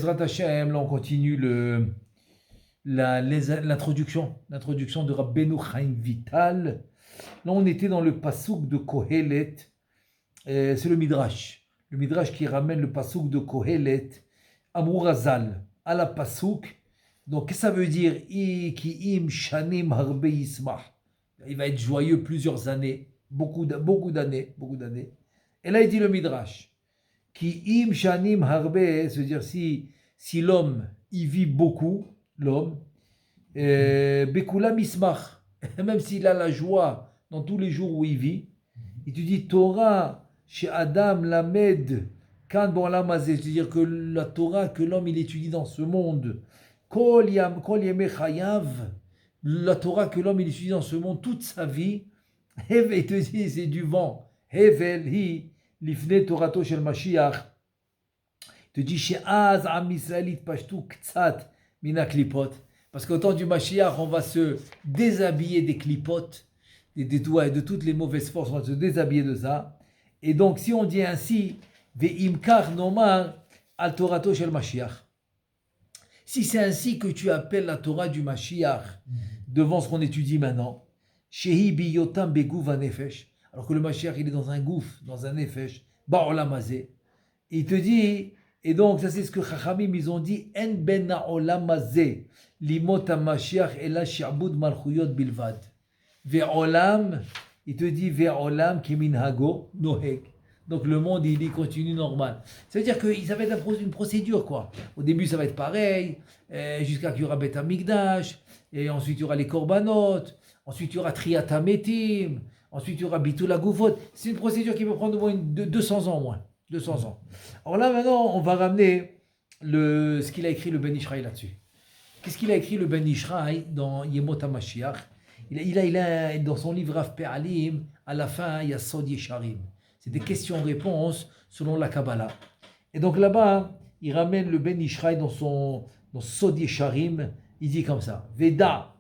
Bezrat Hashem, là on continue l'introduction de Rabbeinu Chaim Vital. Là on était dans le pasouk de Kohelet, c'est le Midrash qui ramène le pasouk de Kohelet, Amrou Razal, à la pasouk. Donc qu'est-ce que ça veut dire? Ki im shanim harbe yismah. Il va être joyeux plusieurs années, beaucoup d'années. Et là il dit le Midrash. Ki im shanim harbe, c'est-à-dire si l'homme il vit beaucoup, l'homme, bekula mismach, même s'il a la joie dans tous les jours où il vit, il te dit Torah chez Adam lamed kan bon lamazé, c'est-à-dire que la Torah que l'homme il étudie dans ce monde, kol yemei chayav, la Torah que l'homme il étudie dans ce monde toute sa vie, Hevel, il te dit c'est du vent, Hevel hi lifne Torato shel Mashiach. Il te dit chez Az Am Israelit pashtu ktsat mina klipot, parce qu'au temps du Mashiach on va se déshabiller des klipotes, des doigts et de toutes les mauvaises forces, on va se déshabiller de ça. Et donc si on dit ainsi, ve'imkar nomar al Torato shel Mashiach, si c'est ainsi que tu appelles la Torah du Mashiach devant ce qu'on étudie maintenant, shehi biyotam beguv nefesh, alors que le Mashiach il est dans un gouffre, dans un nefesh, ba'olamazé. Il te dit, et donc ça c'est ce que Chachamim ils ont dit, en ben na'olamazé limot ha-Mashiach ela shi'bud malchuyot bilvad. Ve'olam, il te dit ve'olam keminhago noheg. Donc le monde il continue normal. Ça veut dire que ça va être une procédure quoi. Au début ça va être pareil, jusqu'à qu'il y aura Bet Hamikdash, et ensuite il y aura les korbanot, ensuite il y aura Triyat HaMetim, ensuite il y aura Bitul HaGufot. C'est une procédure qui peut prendre au moins 200 ans au moins. 200 ans. Alors là maintenant on va ramener ce qu'il a écrit le Ben Ishraï là-dessus. Qu'est-ce qu'il a écrit le Ben Ishraï dans Yemot HaMashiach? Il a dans son livre Rav Pe'alim, à la fin il y a Sod Yesharim. C'est des questions-réponses selon la Kabbalah. Et donc là-bas, il ramène le Ben Ishraï dans Sod Yesharim, il dit comme ça, Veda,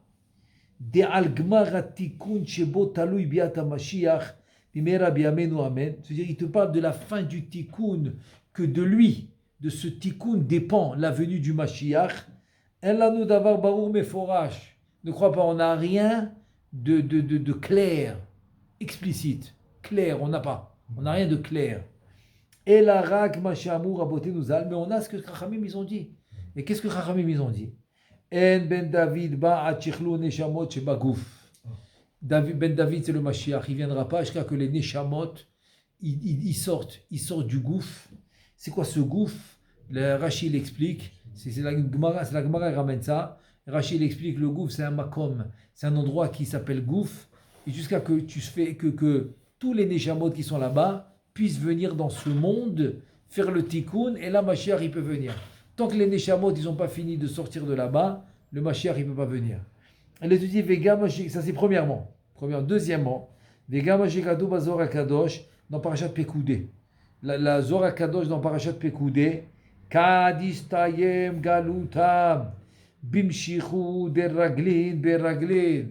de'al gmar hatikun shebo talui biat HaMashiach, bimera biyamenu amen. C'est-à-dire, il te parle de la fin du tikkun, que de lui, de ce tikkun dépend la venue du Mashiach. En lanu davar barur meforash. Ne crois pas, on n'a rien de clair, explicite. Clair, on n'a pas. On n'a rien de clair. Et la rak mashamur aboté nous al, mais on a ce que Chachamim ils ont dit. Et qu'est-ce que Chachamim ils ont dit? En ben David ba atchichlu neshamot shebagouf. Ben David c'est le Mashiach, il viendra pas jusqu'à que les neshamot ils sortent du gouffre. C'est quoi ce gouffre? Le Rashi l'explique. C'est la Gemara qui ramène ça. Rashi l'explique, le gouffre c'est un makom, c'est un endroit qui s'appelle gouffre, et jusqu'à que tu fais que tous les neshamot qui sont là-bas puissent venir dans ce monde faire le tikkun, et là Mashiach il peut venir. Tant que les neshamot ils n'ont pas fini de sortir de là-bas, le Mashiach il peut pas venir. Elle te dit Vega Mashiach, ça c'est premièrement. Deuxièmement, Vega Mashiach Adou Bazor Akadosh dans Parashat Pekoudé. La Zohar Akadosh dans Parashat Pekoudé, Kadistayem Galutam Bimshichu Deraglin Beraglin.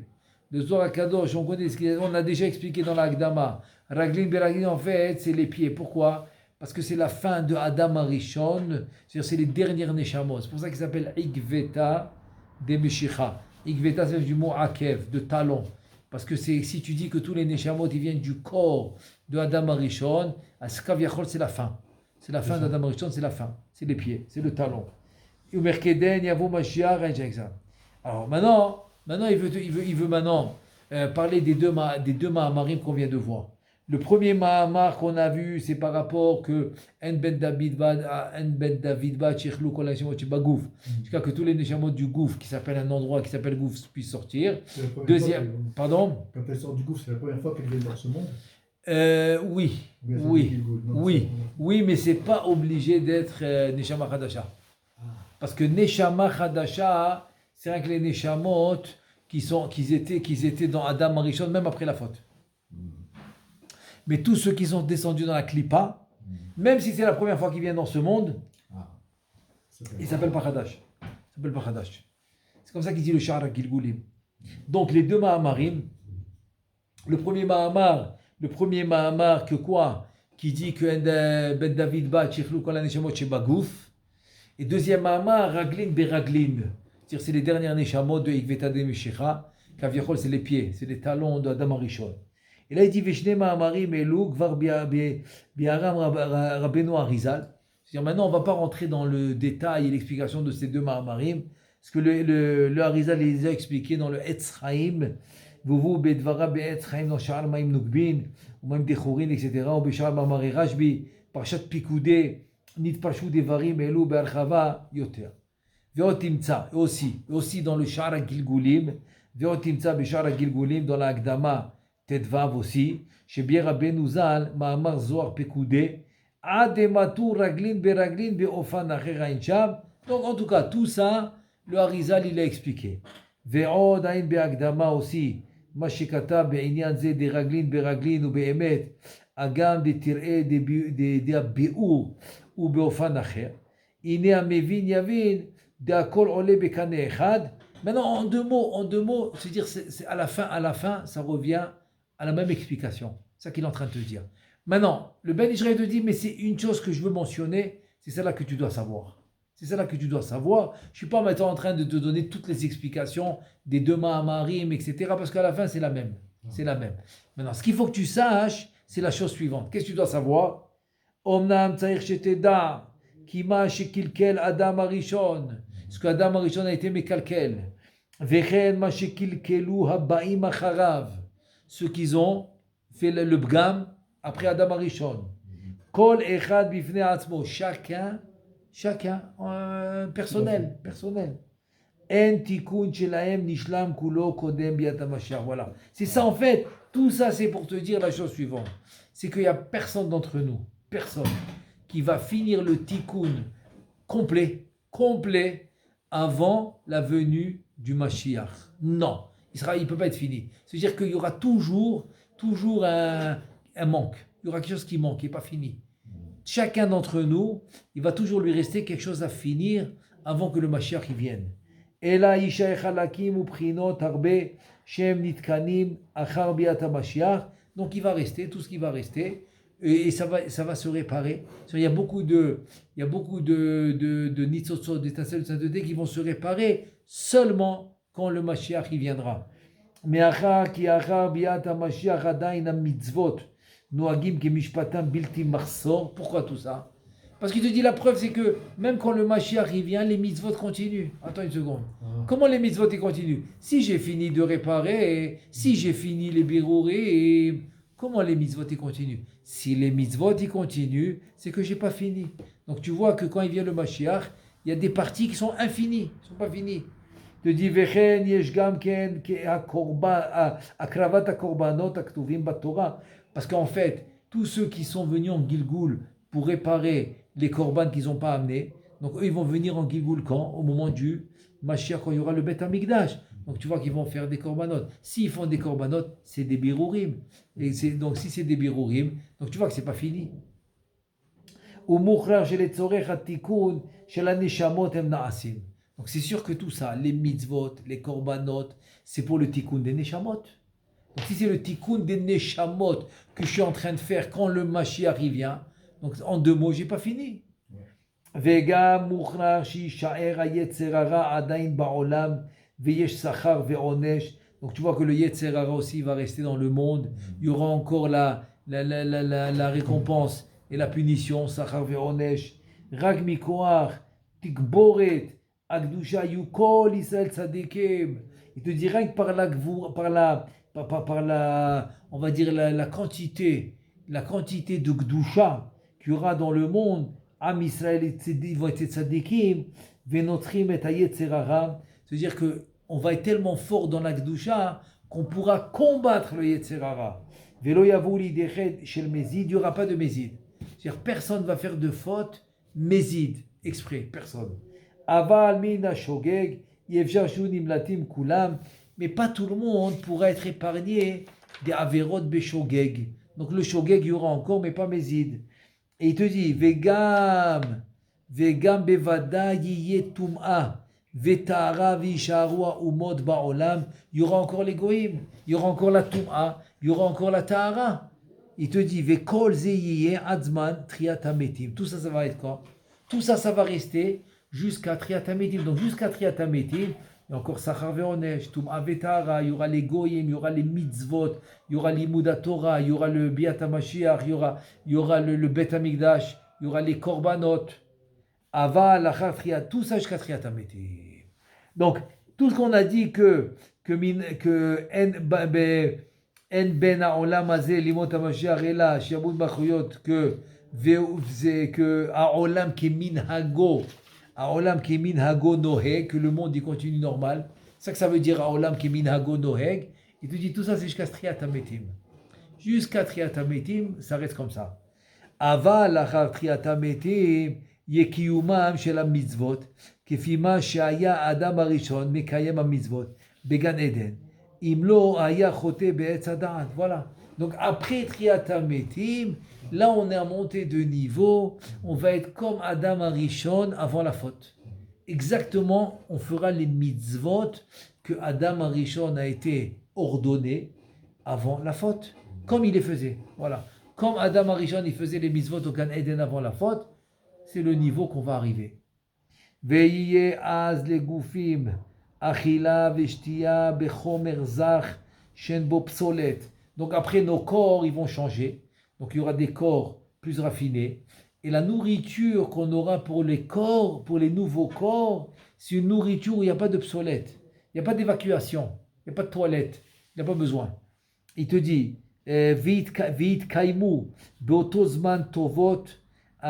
Le Zohar Kadosh, on a déjà expliqué dans la Hagdama. Raglin Beraglin, en fait, c'est les pieds. Pourquoi? Parce que c'est la fin de Adam Arishon, c'est-à-dire c'est les dernières Neshamot. C'est pour ça qu'il s'appelle Ikveta de Meshicha. Ikveta, c'est du mot Akev, de talon. Parce que si tu dis que tous les Neshamot ils viennent du corps de Adam Arishon, Askav Yachol, c'est la fin. C'est la fin d'Adam Arishon, c'est la fin. C'est les pieds, c'est le talon. Umerkeden, Yavo Mashiach, alors maintenant il veut maintenant parler des deux Mahamarim qu'on vient de voir. Le premier Mahamar qu'on a vu, c'est par rapport que En ben David va Chechlou Kolashimot Bagouf, jusqu'à que tous les neshamot du gouffre, qui s'appelle un endroit qui s'appelle gouffre, puissent sortir. Deuxième, pardon. Quand elle sort du gouffre, c'est la première fois qu'elle vient dans ce monde. Oui, mais c'est pas obligé d'être Neshama Hadasha. Parce que Neshama Hadasha, c'est vrai que les Neshamot qu'ils étaient dans Adam Arishon, même après la faute. Mais tous ceux qui sont descendus dans la Klippa, même si c'est la première fois qu'ils viennent dans ce monde, ils s'appellent pas Hadash. C'est comme ça qu'il dit le Sha'ar Gilgulim. Donc les deux Mahamarim, le premier Mahamar que quoi? Qui dit que Ben David ba Chichlou Kol HaNeshamot Shebagouf. Et deuxième Mahama, Raglin Beraglin. C'est-à-dire, c'est les dernières Neshamot de Ikvetade Meshecha. Kaviachol, c'est les pieds, c'est les talons d'Adam Arishon. Et là, il dit Veshne Mahamarim Elou Gvar Biaram Rabbeinu Arizal. C'est-à-dire, maintenant, on ne va pas rentrer dans le détail et l'explication de ces deux Mahamarim, parce que le Arizal les a expliqués dans le Etz Chaim, Vuvu Bedvara Be'etz Chaim, dans Sha'ar Maim Nukbin, ou même Dechorin, etc., ou Besha'ar Mamari Rashbi, Parashat Pikoudé, Nitpashu Devarim Elou Be'archava Yoter. Ve'otimtza, aussi dans le Sha'ar Gilgulim, Ve'otimtza Besha'ar Gilgulim, dans la Akdama Tedvav aussi, chez Bier Rabbeinu Zal, Ma'amar Zohar Pikoudé, Adematu Raglin Beraglin Be'ofan Acher Ain Sham. Donc en tout cas, tout ça, le Harizal il a expliqué. Ve'od Ain Be'akdama aussi, Mashikata Be'inyan Ze de Raglin Beraglin ou Be'emet, Agam de Tir'e de Be'ur ou Be'ofan Acher. Ine Amevin Yavin, de Akol Ole Bekane Echad. Maintenant, en deux mots, c'est-à-dire à la fin, ça revient à la même explication. C'est ça qu'il est en train de te dire. Maintenant, le Ben Israël te dit, mais c'est une chose que je veux mentionner, c'est celle-là que tu dois savoir. C'est celle-là que tu dois savoir. Je ne suis pas maintenant en train de te donner toutes les explications des deux Mahamarim, etc. Parce qu'à la fin, c'est la même. C'est la même. Maintenant, ce qu'il faut que tu saches, c'est la chose suivante. Qu'est-ce que tu dois savoir? Omnam Tzair Sheteda, Kima Shekilkel Adam Arishon. Ce qu'Adam Arishon a été Mekalkel. Vechen Ma Shekilkelu Habbaim Acharav. Ceux qui ont fait le Bgam après Adam Arishon. Kol Echad Bifne Atzmo. Chacun, personnel. En Tikkun Shelahem Nishlam Kulo Kodem Biat HaMashiach. Voilà. C'est ça en fait. Tout ça, c'est pour te dire la chose suivante. C'est qu'il n'y a personne d'entre nous, qui va finir le Tikkun complet, avant la venue du Mashiach. Non, il ne peut pas être fini. C'est-à-dire qu'il y aura toujours un manque. Il y aura quelque chose qui manque, qui n'est pas fini. Chacun d'entre nous, il va toujours lui rester quelque chose à finir avant que le Mashiach y vienne. Ela Isha Echalakim Uprinot Arbe Shem Nitkanim Achar Biat HaMashiach. Donc il va rester, tout ce qui va rester, et ça va se réparer. Il y a beaucoup de nitzotzot, d'étincelles de sainteté qui vont se réparer seulement quand le Mashiach y viendra. Mais achar ki achar biat HaMashiach adain ha-mitzvot noagim kemishpatam bilti marsor. Pourquoi tout ça? Parce qu'il te dit la preuve, c'est que même quand le Mashiach y vient, les mitzvot continuent. Attends une seconde. Comment les mitzvot ils continuent? Si j'ai fini de réparer, si j'ai fini les birourés, comment les mitzvot ils continuent? Si les mitzvot ils continuent, c'est que j'ai pas fini. Donc tu vois que quand il vient le Mashiach, il y a des parties qui sont infinies, qui sont pas finies. te dit Vechen yesh gam ken akravat hakorbanot haktuvim batorah. Parce qu'en fait, tous ceux qui sont venus en Gilgoul pour réparer les korban qu'ils n'ont pas amenés, donc eux ils vont venir en Gilgoul quand? Au moment du Mashiach, quand il y aura le Bet Hamikdash. Donc tu vois qu'ils vont faire des korbanot. S'ils font des korbanot, c'est des birurim. Et donc si c'est des birurim, donc tu vois que c'est pas fini. Donc c'est sûr que tout ça, les mitzvot, les korbanot, c'est pour le tikkun des neshamot. Donc si c'est le tikkun des neshamot que je suis en train de faire quand le Mashiach vient, donc en deux mots, j'ai pas fini. Donc tu vois que le Yetzer Hara aussi va rester dans le monde. Il y aura encore la récompense et la punition. Sachar ve'onesh. Rag mikoach, tikboret, akdusha yukol Israël tzadikim. Il te dit rien que par la on va dire la quantité de Gdusha qu'il y aura dans le monde. Am Israël vont être tzadikim, venotrim et Yetzer Hara. C'est-à-dire qu'on va être tellement fort dans la Gdusha qu'on pourra combattre le Yetzer Hara. Velo yavu lidechet shel mezid, il n'y aura pas de mezid. C'est-à-dire personne ne va faire de faute mezid, exprès, personne. Aval mina shogeg, yevjashu nimlatim kulam, mais pas tout le monde pourra être épargné des averot beshogeg. Donc le shogeg, il y aura encore, mais pas mezid. Et il te dit, vegam bevada yiye tum'a, vetara visharua umod ba'olam, il y aura encore les goïm, il y aura encore la tum'a, il y aura encore la tahara. Il te dit, vekol zeyiye adzman triatametim. Tout ça, ça va être quoi? Tout ça, ça va rester jusqu'à Triatametim. Donc jusqu'à Triatametim, il y a encore Sachar Veonesh, Tum Avetara, il y aura les Goyim, il y aura les mitzvot, il y aura l'Imouda Torah, il y aura le Biat HaMashiach, il y aura le Bet HaMikdash, il y aura les Korbanot, Ava, Lachar Triat, tout ça jusqu'à Triatametim. Donc, tout ce qu'on a dit que En ben ha'olam hazeh limot hamashiach ela shiabud bachuyot que ha'olam ki minhago noheg, que le monde il continue normal. C'est ça que ça veut dire ha'olam ki minhago noheg. Il te dit tout ça c'est jusqu'à Triat HaMetim. Jusqu'à Triat HaMetim, ça reste comme ça. Ava lachar Triat HaMetim yekiyumam shel hamitzvot כפי מה שהיה האדם הראשון מקיים המצוות בגן עדן. אם לא היה חוטא בעץ הדעת. Voilà. Donc après Triat HaMetim, là on est monté de niveau, on va être comme Adam Arishon avant la faute. Exactement, on fera les mitzvot que Adam Arishon a été ordonné avant la faute, comme il les faisait. Voilà. Comme Adam Arishon il faisait les mitzvot au Gan Eden avant la faute, c'est le niveau qu'on va arriver. ויהיה אז לגופים אכילה ושתייה בחומר זך שאין בו פסולת. Donc après nos corps ils vont changer. Donc il y aura des corps plus raffinés. Et la nourriture qu'on aura pour les corps, pour les nouveaux corps, c'est une nourriture où il n'y a pas de psolète. Il n'y a pas d'évacuation. Il n'y a pas de toilette. Il n'y a pas besoin. Il te dit vit kaimu beoto zman tovot et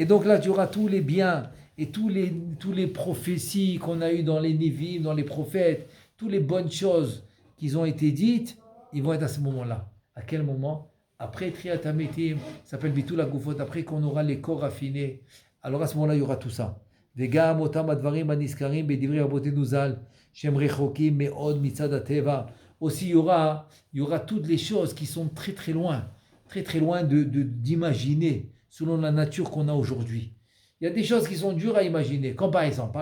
donc là tu auras tous les biens et tous les prophéties qu'on a eues dans les Nevi'im, dans les prophètes, toutes les bonnes choses qui ont été dites, ils vont être à ce moment-là. À quel moment? Après Triat HaMetim, ça s'appelle Bitul HaGufot, après qu'on aura les corps raffinés, alors à ce moment-là il y aura tout ça. וגם אותם הדברים הנזכרים בדברי רבותינו ז"ל, שהם רחוקים מאוד מצד הטבע. Aussi, il y aura toutes les choses qui sont très très loin d'imaginer selon la nature qu'on a aujourd'hui. Il y a des choses qui sont dures à imaginer, comme par exemple,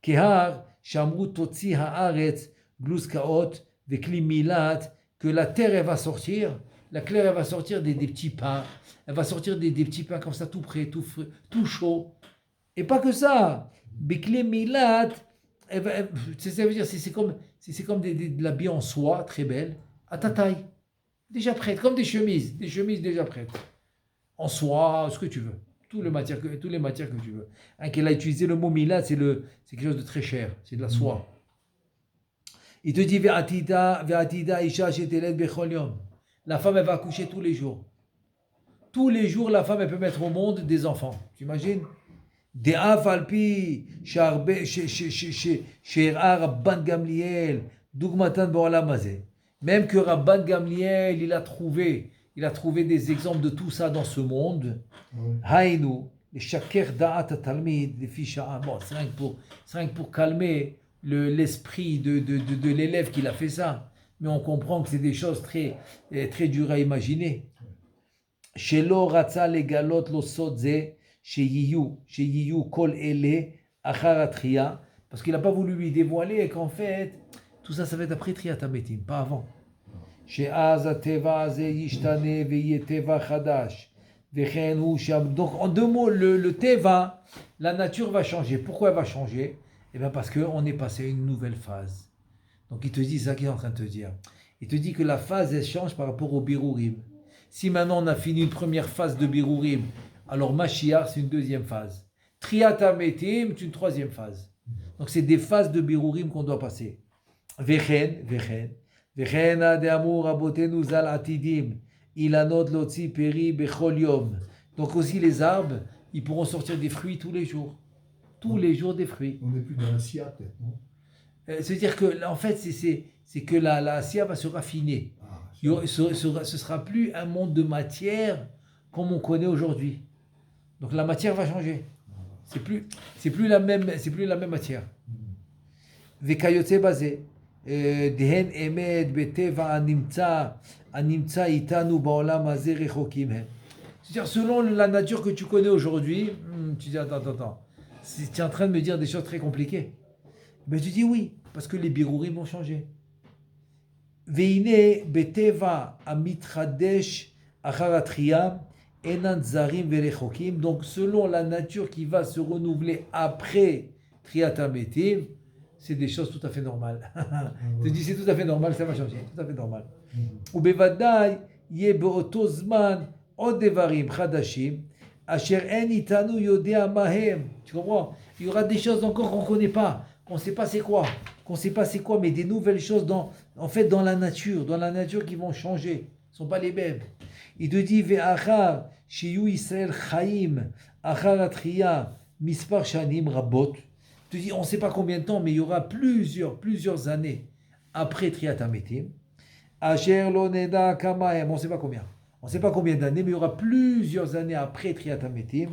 Kehar, Shamru Totsi Haaretz, Gluskaot, Vekli Milat, que la terre elle va sortir, la terre elle va sortir des petits pains, elle va sortir des petits pains comme ça tout prêt, tout chaud. Et pas que ça, Vekli Milat, ça veut dire c'est comme de l'habit en soie, très belle, à ta taille, déjà prête, comme des chemises déjà prêtes, en soie, ce que tu veux, toutes les matières que tu veux. Qu'elle a utilisé le mot milad, c'est quelque chose de très cher, c'est de la soie. Il te dit, Ve'atida isha sheteled bechol yom. La femme, elle va accoucher tous les jours. Tous les jours, la femme, elle peut mettre au monde des enfants. Tu imagines? דאף על פי שהראה רבן גמליאל דוגמתן בעולם הזה. Même que Rabban Gamliel, il a trouvé des exemples de tout ça dans ce monde. Haïnu, les shaker da'at talmid, les ficha. Bon, c'est rien que pour calmer l'esprit de l'élève qui a fait ça. Mais on comprend que c'est des choses très, très dures à imaginer. Shelo ratza legalot lo sodze. Sheyiyu kol ele achar atria, parce qu'il n'a pas voulu lui dévoiler qu'en fait tout ça va être après Triat HaMetim, pas avant. She'az ateva ze yishtane ve'yeh teva chadash vechen hu sham. Donc en deux mots, le teva, la nature va changer. Pourquoi elle va changer? Eh bien parce qu'on est passé à une nouvelle phase. Donc il te dit ça qu'il est en train de te dire. Il te dit que la phase elle change par rapport au birurim. Si maintenant on a fini une première phase de birurim, alors Mashiach, c'est une deuxième phase. Triat HaMetim, c'est une troisième phase. Donc c'est des phases de birurim qu'on doit passer. Vechen adeamur rabotenu zal atidim, ilanot lotzi peri bechol yom. Donc aussi les arbres, ils pourront sortir des fruits tous les jours. Tous les jours des fruits. On n'est plus dans la Sia, peut-être, non? C'est-à-dire que, en fait, c'est que la Sia va se raffiner. Ce sera plus un monde de matière comme on connaît aujourd'hui. Donc la matière va changer. C'est plus la même matière. Vekayotse basé. Dehen emed beteva animtsa itanu baolam hazeh rechokim hem. C'est-à-dire selon la nature que tu connais aujourd'hui, tu dis attends. Tu es en train de me dire des choses très compliquées. Mais tu dis oui, parce que les birurim vont changer. Veine beteva amitradesh achar atria. Enan zarim verechokim. Donc, selon la nature qui va se renouveler après Triat HaMetim, c'est des choses tout à fait normales. Je te dis, c'est tout à fait normal, ça va changer. Tout à fait normal. Ou bevadai, yé beoto zman, od devarim chadashim, asher en itanu yodea mahem. Tu comprends? Il y aura des choses encore qu'on ne connaît pas, qu'on ne sait pas c'est quoi, mais des nouvelles choses en fait dans la nature qui vont changer. Ce ne sont pas les mêmes. Il te dit, ve'achar, shiyu Israël chaim, achar atriya, mispar shanim rabot. Il te dit, on ne sait pas combien de temps, mais il y aura plusieurs années après Triat HaMetim. Asher lo neda kamahem, on ne sait pas combien. On ne sait pas combien d'années, mais il y aura plusieurs années après Triat HaMetim.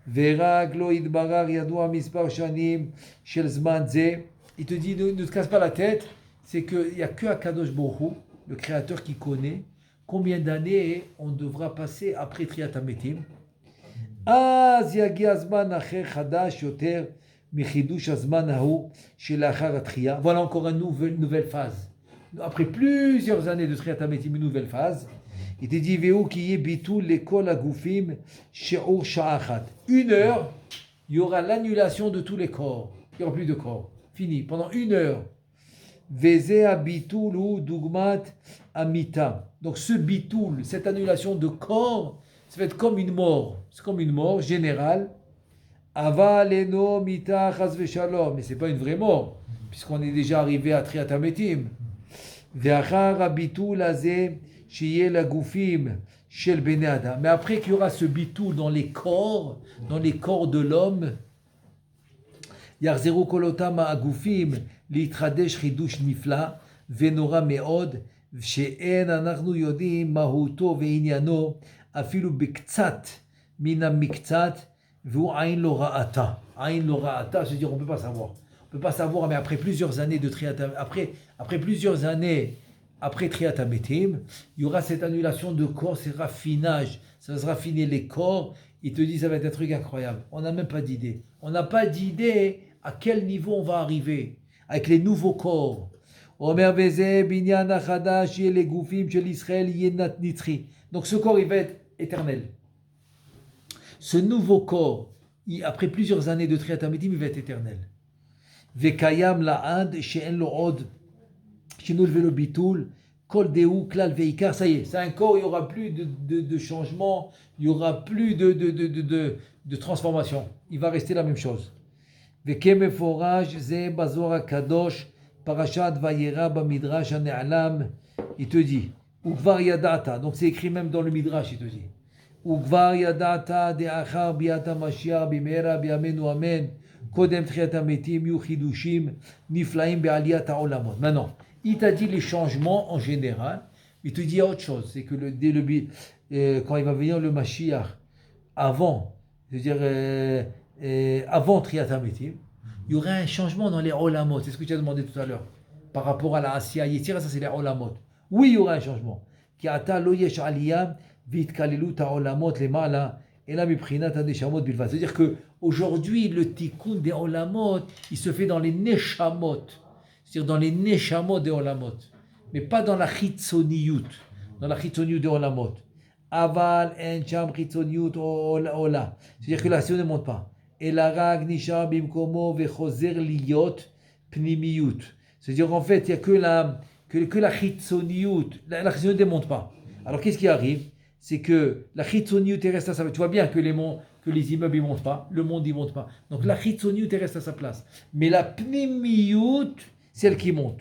Verag lo idbarar yadua mispar shanim shel zman ze. Il te dit, ne te casse pas la tête, c'est qu'il n'y a que Akadosh Baruch Hu, le Créateur, qui connaît combien d'années on devra passer après Triat HaMetim. Az yagi azman acher chadash yoter michidush azman ahu shelachar atria. Voilà encore une nouvelle phase. Après plusieurs années de Triat HaMetim, une nouvelle phase. Il te dit, Veu ki ye bitul lekol agufim she'ur sha'achat. 1 heure, il y aura l'annulation de tous les corps. Il n'y aura plus de corps. Fini. Pendant 1 heure. Veze abitul ou dugmat amita. Donc ce bitul, cette annulation de corps, ça va être comme une mort. C'est comme une mort générale. Avaleno mita chas veshalom. Mais ce n'est pas une vraie mort, puisqu'on est déjà arrivé à Triat HaMetim. Ve'achar abitul azeh shiye lagufim shel bnei adam. Mais après qu'il y aura ce bitul dans les corps de l'homme, Yarzeru kolotam agufim litradesh chidush nifla venora meod she'en anachnu yodim mahuto ve'inyano afilu biktsat mina miktsat vu ain lo ra'ata. Ain lo ra'ata, c'est-à-dire on peut pas savoir. On peut pas savoir, mais après plusieurs années de Triat, après plusieurs années après Triat HaMetim, il y aura cette annulation de corps, ces raffinages, ça va se raffiner les corps. Il te dit ça va être un truc incroyable. On n'a même pas d'idée. On n'a pas d'idée à quel niveau on va arriver avec les nouveaux corps. Omer Beze, Binyan Achadash, les Goufim, chez l'Israël, Yenat Nitri. Donc ce corps, il va être éternel. Ce nouveau corps, après plusieurs années de Triat HaMetim, il va être éternel. Vekayam la'ad, she'en lo od, shinul velo bitul, kol deu, klal veikar. Ça y est, c'est un corps, il n'y aura plus de changement, il n'y aura plus de transformation. Il va rester la même chose. וכמפורש זה בזוהר הקדוש, פרשת וירא במדרש הנעלם, il te dit, וכבר ידעת, donc c'est écrit même dans le midrash, il te dit, וכבר ידעת דאחר ביאת המשיח במהרה בימינו אמן, קודם תחיית המתים יהיו חידושים נפלאים בעליית העולמות. Maintenant, il t'a dit les changements en général, il te dit autre chose, c'est que quand il va venir le Mashiach, avant, c'est-à-dire avant Triat HaMetim, il y aurait un changement dans les olamot. C'est ce que tu as demandé tout à l'heure. Par rapport à la Asiya Yetira, ça c'est les olamot. Oui, il y aura un changement. Ki ata lo yesh aliyah v'itkalilut ha'olamot lemala ela mibchinat ha'neshamot bilvad. C'est-à-dire que aujourd'hui le tikkun des olamot, il se fait dans les neshamot. C'est-à-dire dans les neshamot des olamot. Mais pas dans la chitzoniyut. Dans la chitzoniyut des olamot. Aval en sham chitzoniyut ola. C'est-à-dire que la Sion ne monte pas. Elarag nishar bimkomo vechozer liyot pnimiyut. C'est-à-dire qu'en fait, il n'y a que la chitzoniyut. La chitzoniyut ne monte pas. Alors qu'est-ce qui arrive? C'est que la chitzoniyut reste à sa place. Tu vois bien que les immeubles ne montent pas, le monde ne monte pas. Donc la chitzoniyut reste à sa place. Mais la pnimiyut, c'est elle qui monte.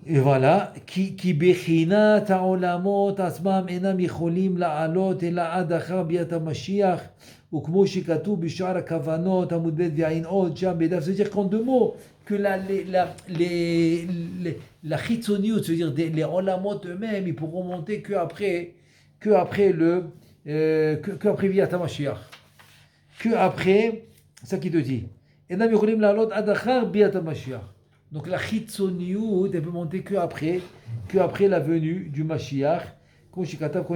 Et voilà, qui bechinat ha'olamot asmam enam yicholim la'alot ela ad achar biat HaMashiach ukmo shikatu bishar ha'kavanot amud bet v'ayin od sham bedav. C'est-à-dire qu'en 2 mots, que la chitzoniut, c'est-à-dire les olamot eux-mêmes, ils pourront monter qu'après biat HaMashiach. Qu'après, c'est ça qu'il te dit. Enam yicholim la'alot ad achar biat HaMashiach. Donc la chitzoniut, elle peut monter qu'après la venue du Mashiach. Comme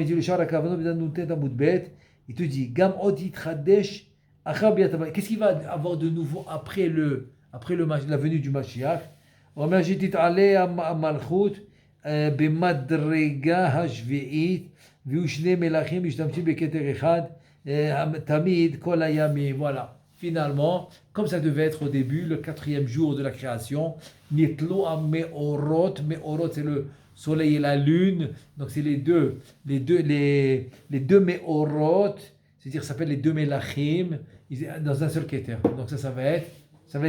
il dit le Shar HaKavanot b'danutet amudbet, il te dit Gam od yitchadesh achar biat HaMashiach. Qu'est-ce qu'il va avoir de nouveau après la venue du Mashiach? Omer shetit aleh hamalchut b'madrega hashvi'it ויהיו שני מלכים משתמשים בכתר אחד, תמיד כל הימים. Voilà. Finalement, comme ça devait être au début, le 4e jour de la création, Nitlo a Meorot. Meorot, c'est le soleil et la lune. Donc, c'est les deux Meorot, c'est-à-dire ça s'appelle les deux Melachim, dans un seul Keter. Donc, ça va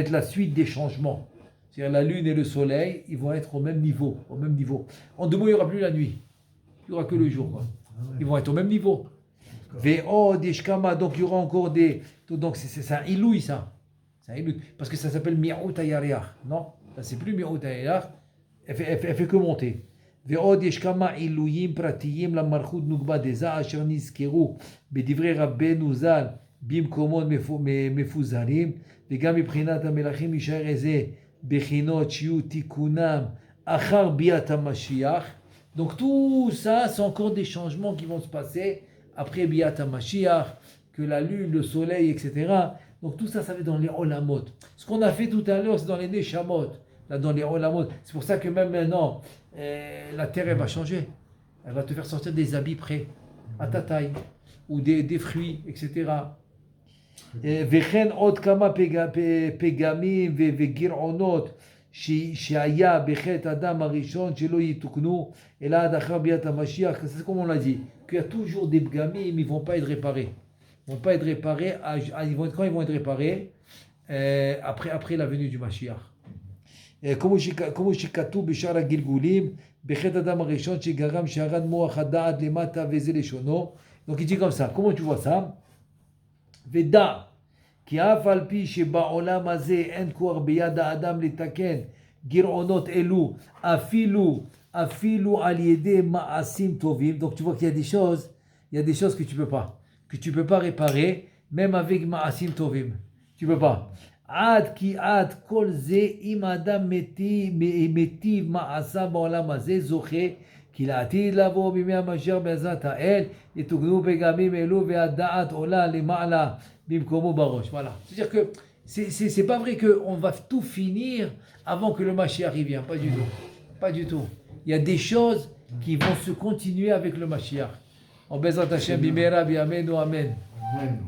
être la suite des changements. C'est-à-dire la lune et le soleil, ils vont être au même niveau. En 2 mots, il n'y aura plus la nuit. Il n'y aura que le jour. Quoi. Ils vont être au même niveau. Ve'od yeshkama, donc il y aura encore des. Donc c'est un ilouï ça. C'est un ilouï. Parce que ça s'appelle mi'out hayariach. Non, ça c'est plus mi'out hayariach. Elle fait que monter. Ve'od yeshkama ilouyim pratiyim la marchut nukba deza asher nizkeru bedivrei rabbeinu zal bimkomot mefuzarim vegam mibchinat hamelachim yishaer eze bechinot shiu tikunam achar biat hamashiach. Donc tout ça, c'est encore des changements qui vont se passer après Biat HaMashiach, que la lune, le soleil, etc. Donc tout ça, ça va être dans les Olamot. Ce qu'on a fait tout à l'heure, c'est dans les Neshamot, là dans les Olamot. C'est pour ça que même maintenant, la terre, elle va changer. Elle va te faire sortir des habits prêts, à ta taille, ou des fruits, etc. וכן עוד כמה פגמים וגירעונות שהיה בחטא אדם הראשון שלא יתוקנו אלא עד אחר ביאת המשיח. C'est comme on l'a dit, qu'il y a toujours des pgamim, ils ne vont pas être réparés. Ils vont pas être réparés, quand ils vont être réparés, après la venue du Mashiach. כמו שכתוב בשאר הגלגולים, בחטא אדם הראשון שגרם שירד מוח הדעת למטה וזה לשונו. Donc il dit comme ça, comment tu vois ça? ודע, כי אף על פי שבעולם הזה אין כוח ביד האדם לתקן גירעונות אלו, אפילו על ידי מעשים טובים. Donc tu vois qu'il y a des choses que tu peux pas réparer, même avec מעשים טובים. Tu peux pas. עד כי עד כל זה, אם האדם מיטיב מעשה בעולם הזה, זוכה כי לעתיד לבוא בימי המשיח בעזרת האל, יתוקנו פגמים אלו והדעת עולה למעלה במקומו בראש. Voilà. C'est-à-dire que c'est pas vrai qu'on va tout finir avant que le Mashiach vienne. Pas du tout. Pas du tout. Il y a des choses qui vont se continuer avec le Mashiach. En Bezrat Hashem, Bimera, Biamenu, Amen. Amen.